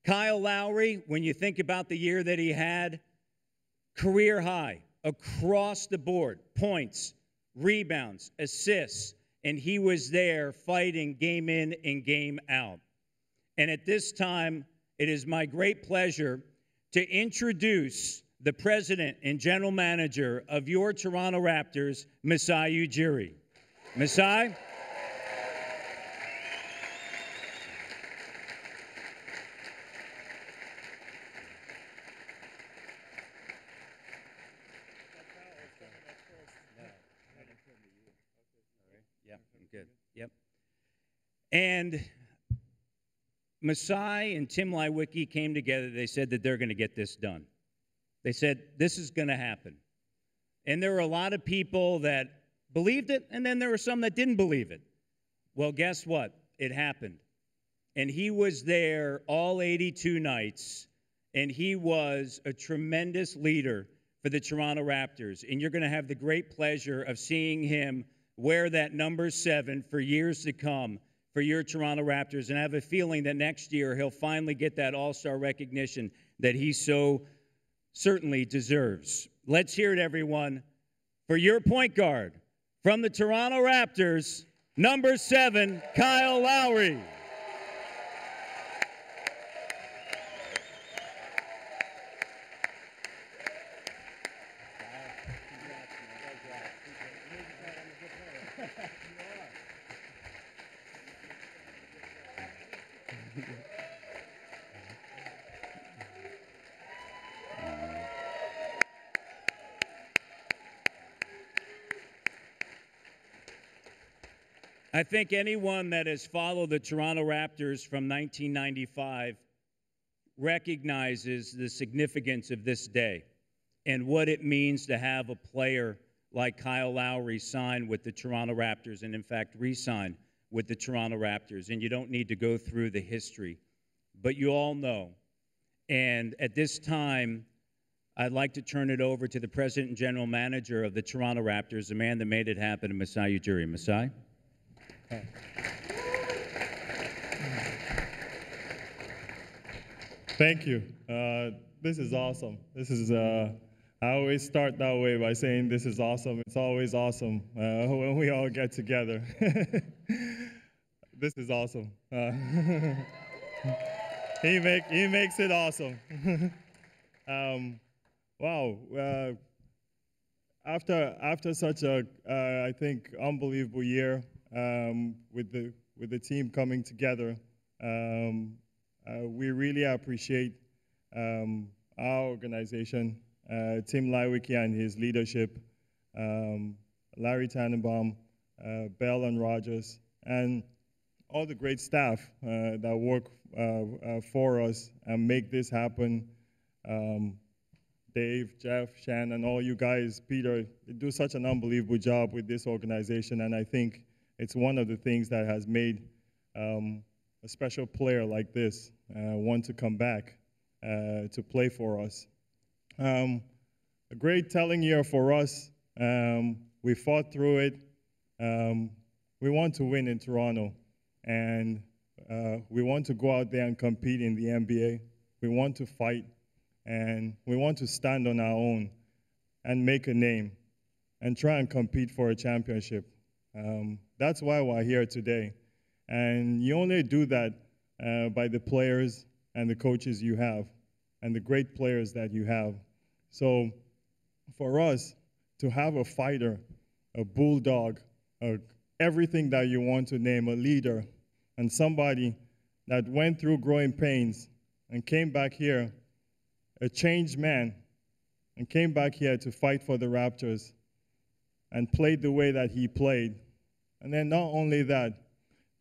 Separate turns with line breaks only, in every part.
Kyle Lowry, when you think about the year that he had, career high across the board, points, rebounds, assists, and he was there fighting game in and game out. And at this time, it is my great pleasure to introduce the president and general manager of your Toronto Raptors, Masai Ujiri. Masai? Yep, I'm good. Yep. And Masai and Tim Leiweke came together. They said that they're going to get this done. They said, this is going to happen. And there were a lot of people that believed it, and then there were some that didn't believe it. Well, guess what? It happened. And he was there all 82 nights, and he was a tremendous leader for the Toronto Raptors. And you're going to have the great pleasure of seeing him wear that number 7 for years to come for your Toronto Raptors. And I have a feeling that next year he'll finally get that all-star recognition that he so certainly deserves. Let's hear it, everyone, for your point guard from the Toronto Raptors, number 7, Kyle Lowry. I think anyone that has followed the Toronto Raptors from 1995 recognizes the significance of this day and what it means to have a player like Kyle Lowry sign with the Toronto Raptors and, in fact, re-sign with the Toronto Raptors. And you don't need to go through the history, but you all know. And at this time, I'd like to turn it over to the president and general manager of the Toronto Raptors, the man that made it happen, Masai Ujiri. Masai?
Thank you. This is awesome. This is, I always start that way by saying this is awesome. It's always awesome when we all get together. This is awesome. He makes it awesome. Wow. After such a, I think, unbelievable year, with the team coming together, we really appreciate our organization, Tim Leiweke and his leadership, Larry Tannenbaum, Bell and Rogers, and all the great staff that work for us and make this happen. Dave, Jeff, Shan, and all you guys, Peter, they do such an unbelievable job with this organization, and I think it's one of the things that has made a special player like this want to come back to play for us. A great telling year for us. We fought through it. We want to win in Toronto, and we want to go out there and compete in the NBA. We want to fight, and we want to stand on our own and make a name and try and compete for a championship. That's why we're here today. And you only do that by the players and the coaches you have and the great players that you have. So for us to have a fighter, a bulldog, everything that you want to name, a leader, and somebody that went through growing pains and came back here, a changed man, and came back here to fight for the Raptors and played the way that he played. And then not only that,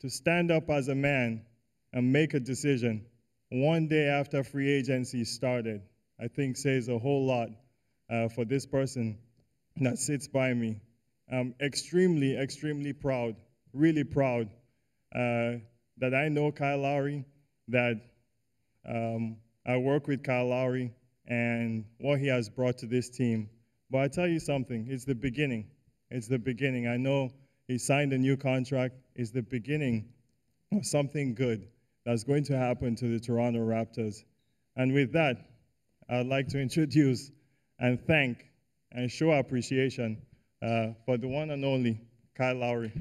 to stand up as a man and make a decision one day after free agency started, I think says a whole lot for this person that sits by me. I'm extremely, extremely proud, really proud that I know Kyle Lowry, that I work with Kyle Lowry and what he has brought to this team. But I tell you something, it's the beginning. It's the beginning. I know he signed a new contract. It's the beginning of something good that's going to happen to the Toronto Raptors. And with that, I'd like to introduce and thank and show appreciation for the one and only Kyle Lowry.